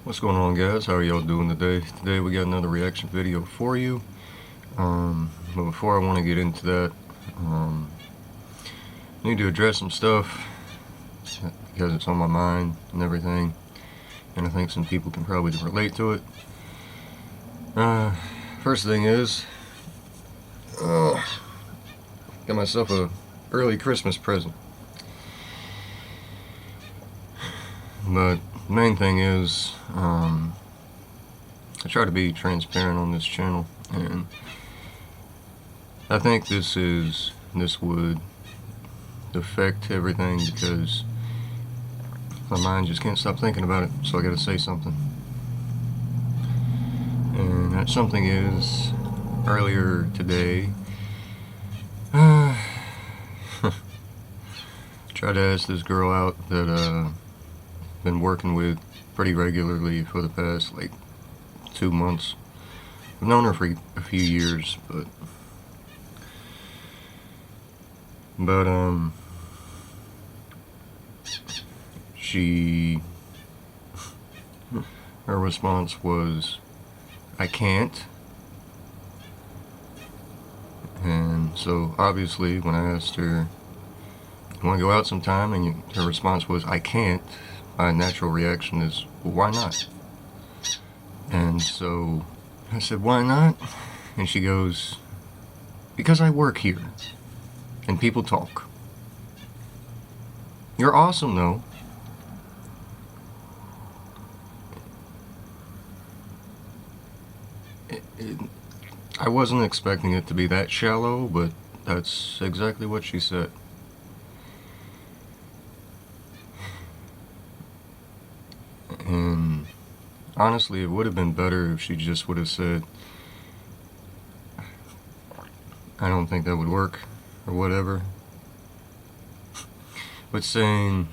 What's going on, guys? How are y'all doing today? Today we got another reaction video for you. But before I want to get into that, I need to address some stuff because it's on my mind and everything, and I think some people can probably relate to it. First thing is, got myself a early Christmas present. But the main thing is, I try to be transparent on this channel, and I think this would affect everything because my mind just can't stop thinking about it, so I gotta say something. And that something is, earlier today, tried to ask this girl out that been working with pretty regularly for the past like 2 months. I've known her for a few years, but her response was, "I can't." And so obviously when I asked her, "You want to go out sometime?" and her response was, "I can't," my natural reaction is, "Well, why not?" And so I said, "Why not?" And she goes, "Because I work here and people talk." You're awesome though. I wasn't expecting it to be that shallow, but that's exactly what she said. And honestly, it would have been better if she just would have said, "I don't think that would work," or whatever. But saying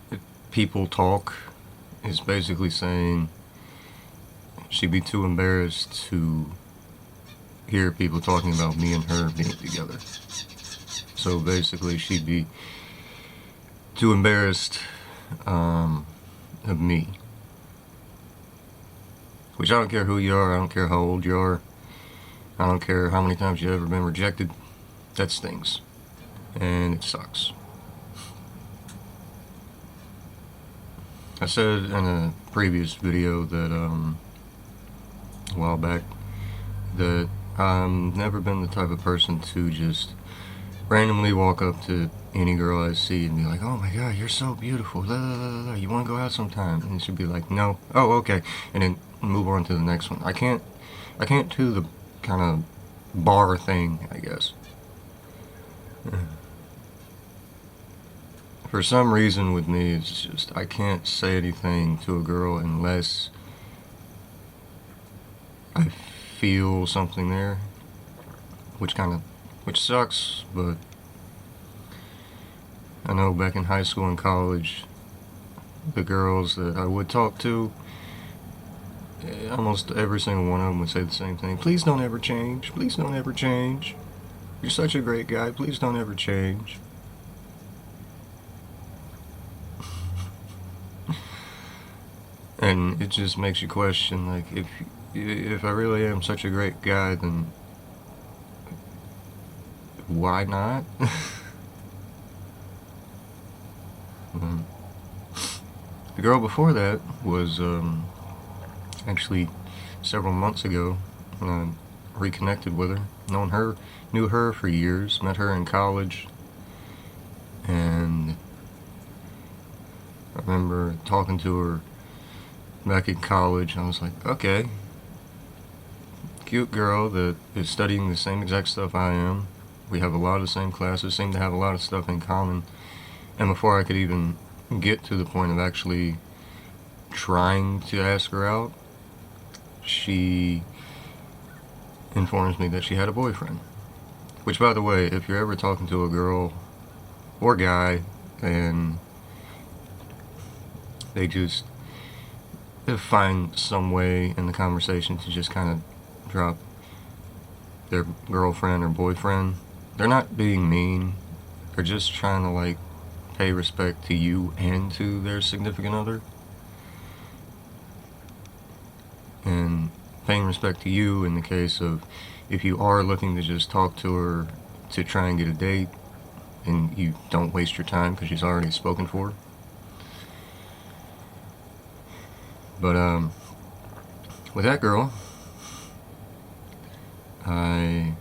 that people talk is basically saying she'd be too embarrassed to hear people talking about me and her being together. So basically she'd be too embarrassed of me. Which I don't care who you are, I don't care how old you are, I don't care how many times you've ever been rejected. That stings. And it sucks. I said in a previous video that a while back that I've never been the type of person to just randomly walk up to any girl I see and be like, "Oh my god, you're so beautiful, la, la, la, la. You want to go out sometime?" And she'd be like, "No." "Oh, okay," and then move on to the next one. I can't do the kind of bar thing, I guess. For some reason with me, it's just I can't say anything to a girl unless I feel something there, which sucks, but I know back in high school and college, the girls that I would talk to, almost every single one of them would say the same thing. "Please don't ever change. Please don't ever change. You're such a great guy. Please don't ever change." And it just makes you question, like, if I really am such a great guy, then why not? The girl before that was actually several months ago when I reconnected with her. Knew her for years, met her in college, and I remember talking to her back in college. I was like, okay, cute girl that is studying the same exact stuff I am. We have a lot of the same classes, seem to have a lot of stuff in common. And before I could even get to the point of actually trying to ask her out, she informs me that she had a boyfriend. Which, by the way, if you're ever talking to a girl or guy and they just find some way in the conversation to just kind of drop their girlfriend or boyfriend, they're not being mean. They're just trying to, like, pay respect to you and to their significant other. and paying respect to you in the case of if you are looking to just talk to her to try and get a date, and you don't waste your time because she's already spoken for. But with that girl, I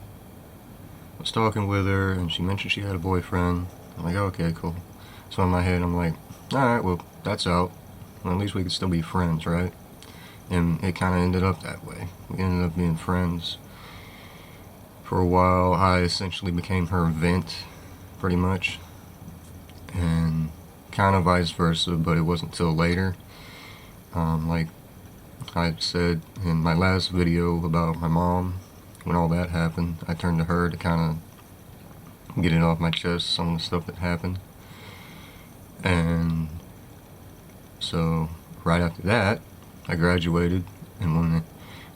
was talking with her and she mentioned she had a boyfriend. I'm like, okay, cool. So in my head I'm like, alright, well, that's out. Well, at least we could still be friends, right? And it kind of ended up that way. We ended up being friends for a while. I essentially became her vent, pretty much, and kind of vice versa, but it wasn't till later. Like I said in my last video about my mom, when all that happened, I turned to her to kind of get it off my chest, some of the stuff that happened. And so right after that, I graduated, and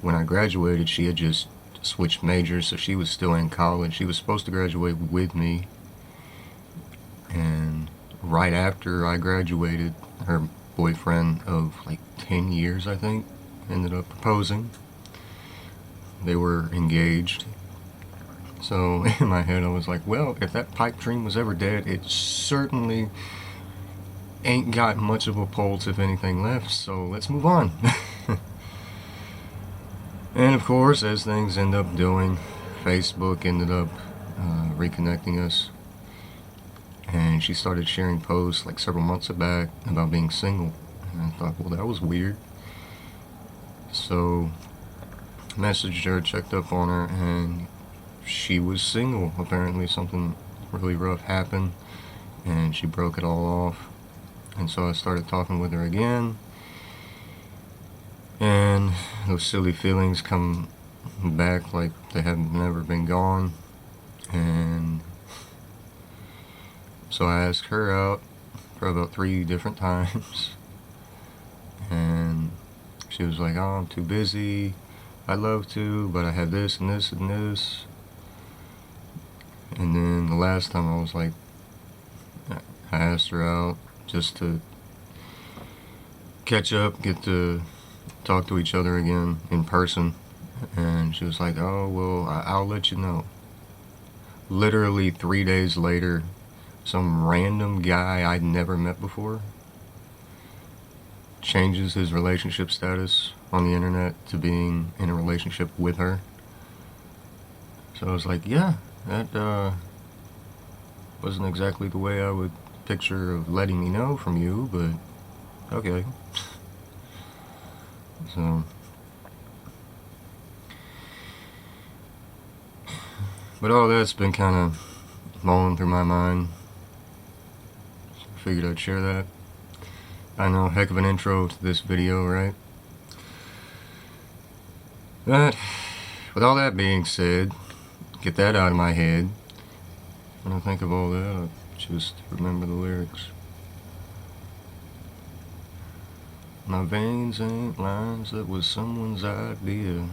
when I graduated, she had just switched majors, so she was still in college. She was supposed to graduate with me, and right after I graduated, her boyfriend of like 10 years, I think, ended up proposing. They were engaged. So in my head I was like, well, if that pipe dream was ever dead, it certainly ain't got much of a pulse, if anything, left, so let's move on. And of course, as things end up doing, Facebook ended up reconnecting us, and she started sharing posts like several months back about being single, and I thought, well, that was weird. So messaged her, checked up on her, and she was single. Apparently something really rough happened and she broke it all off. And so I started talking with her again, and those silly feelings come back like they have never been gone. And so I asked her out for about 3 different times, and she was like, oh, I'm too busy, I'd love to, but I have this and this and this. And then the last time I was like, I asked her out just to catch up, get to talk to each other again in person. And she was like, oh, well, I'll let you know. Literally 3 days later, some random guy I'd never met before changes his relationship status on the internet to being in a relationship with her. So I was like, yeah, that wasn't exactly the way I would picture of letting me know from you, but okay. So, but all that's been kind of mulling through my mind. So I figured I'd share that. I know, heck of an intro to this video, right? But with all that being said, get that out of my head. When I think of all that, I just remember the lyrics. My veins ain't lines, that was someone's idea.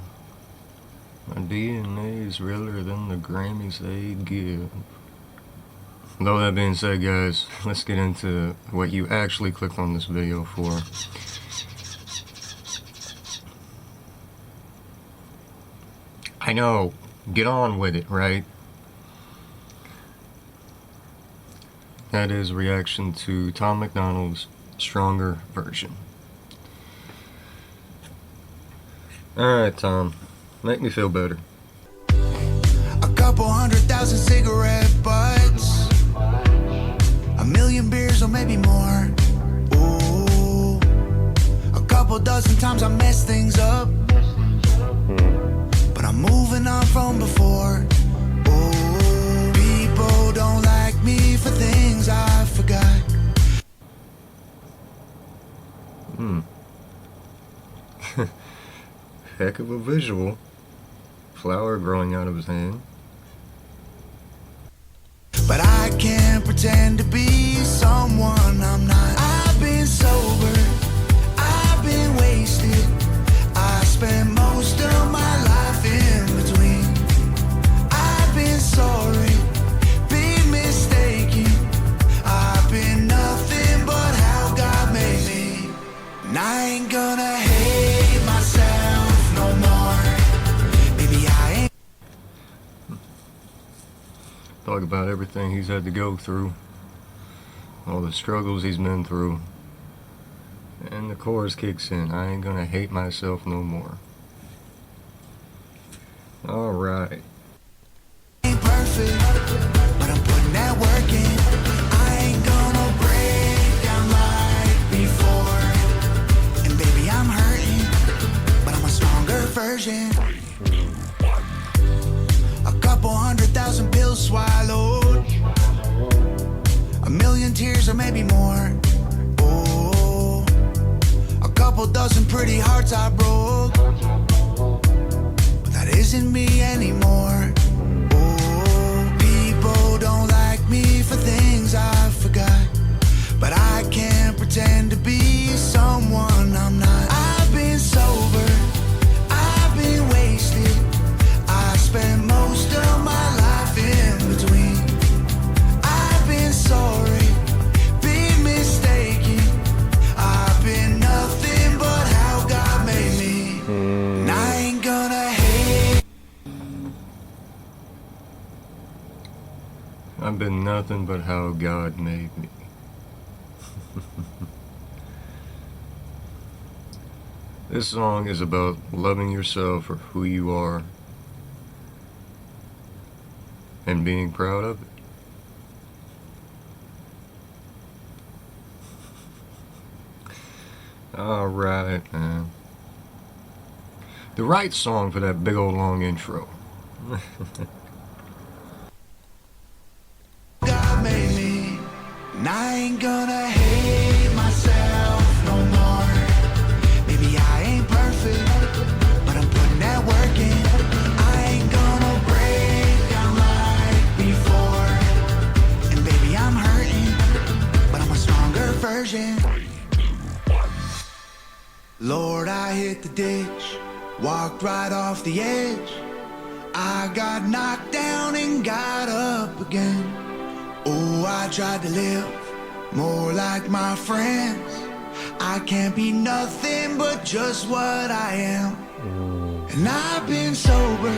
My DNA's realer than the Grammys they give. With all that being said, guys, let's get into what you actually clicked on this video for. I know, get on with it, right? That is a reaction to Tom Macdonald's Stronger version. Alright, Tom, make me feel better. A couple 100,000 cigarette butts, 1,000,000 beers or maybe more. Ooh, a couple dozen times I messed things up, but I'm moving on from before. Ooh, people don't like me for things I forgot. Heck of a visual. Flower growing out of his hand. But I can't pretend to be someone I'm not. I've been sober, I've been wasted, I spent most of my life in between. I've been sorry, been mistaken, I've been nothing but how God made me. And I ain't gonna hate myself talk about everything he's had to go through, all the struggles he's been through, and the chorus kicks in. I ain't gonna hate myself no more. Alright. Ain't perfect, but I'm putting that work in. I ain't gonna break down like before. And baby, I'm hurting, but I'm a stronger version. A couple 100,000 pills swallowed, a million tears or maybe more. Oh, a couple dozen pretty hearts I broke, but that isn't me anymore. Oh, people don't like me for things I forgot, but I can't pretend to be someone I'm not. I've been sober, I've been wasted, I spent most of my life in between. I've been sorry, been mistaken, I've been nothing but how God made me. And I ain't gonna hate. I've been nothing but how God made me. This song is about loving yourself for who you are and being proud of it. Alright, man. The right song for that big old long intro. God made me, and I ain't gonna hate myself no more. Maybe I ain't perfect, but I'm putting that work in. I ain't gonna break down like before. And baby, I'm hurting, but I'm a stronger version. Lord, I hit the ditch, walked right off the edge. I got knocked down and got up again. Oh, I tried to live more like my friends. I can't be nothing but just what I am. And I've been sober,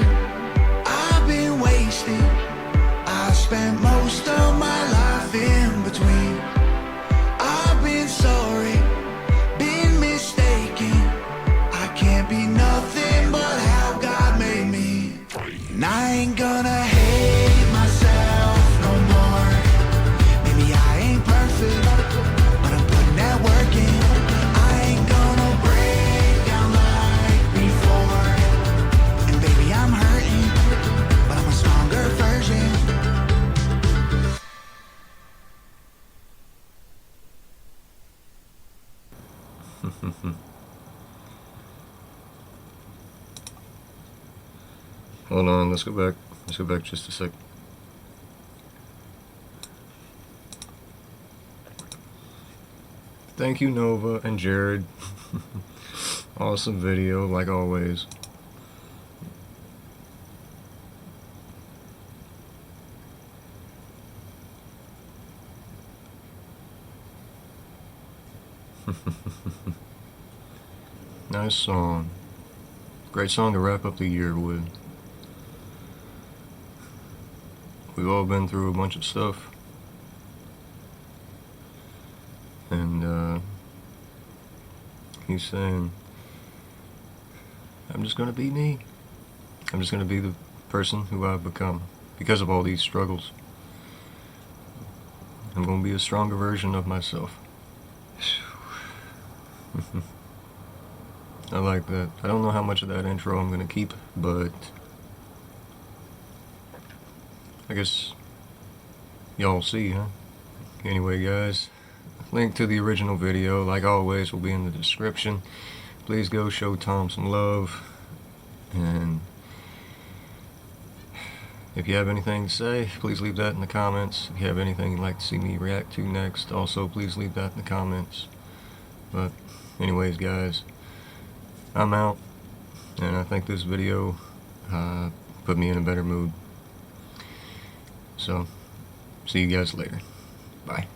I've been wasted, I spent most of my life in between. I've been sorry, been mistaken, I can't be nothing but how God made me. And I ain't gonna hate myself no more. Maybe I ain't perfect, but I'm putting that work in. I ain't gonna break down like before. And baby, I'm hurting, but I'm a stronger version. Hold on, let's go back. Let's go back just a sec. Thank you, Nova and Jared. Awesome video, like always. Nice song. Great song to wrap up the year with. We've all been through a bunch of stuff. And he's saying, I'm just gonna be me. I'm just gonna be the person who I've become because of all these struggles. I'm gonna be a stronger version of myself. I like that. I don't know how much of that intro I'm gonna keep, but I guess y'all see, huh? Anyway, guys, link to the original video, like always, will be in the description. Please go show Tom some love. And if you have anything to say, please leave that in the comments. If you have anything you'd like to see me react to next, also please leave that in the comments. But anyways, guys, I'm out, and I think this video put me in a better mood. So, see you guys later. Bye.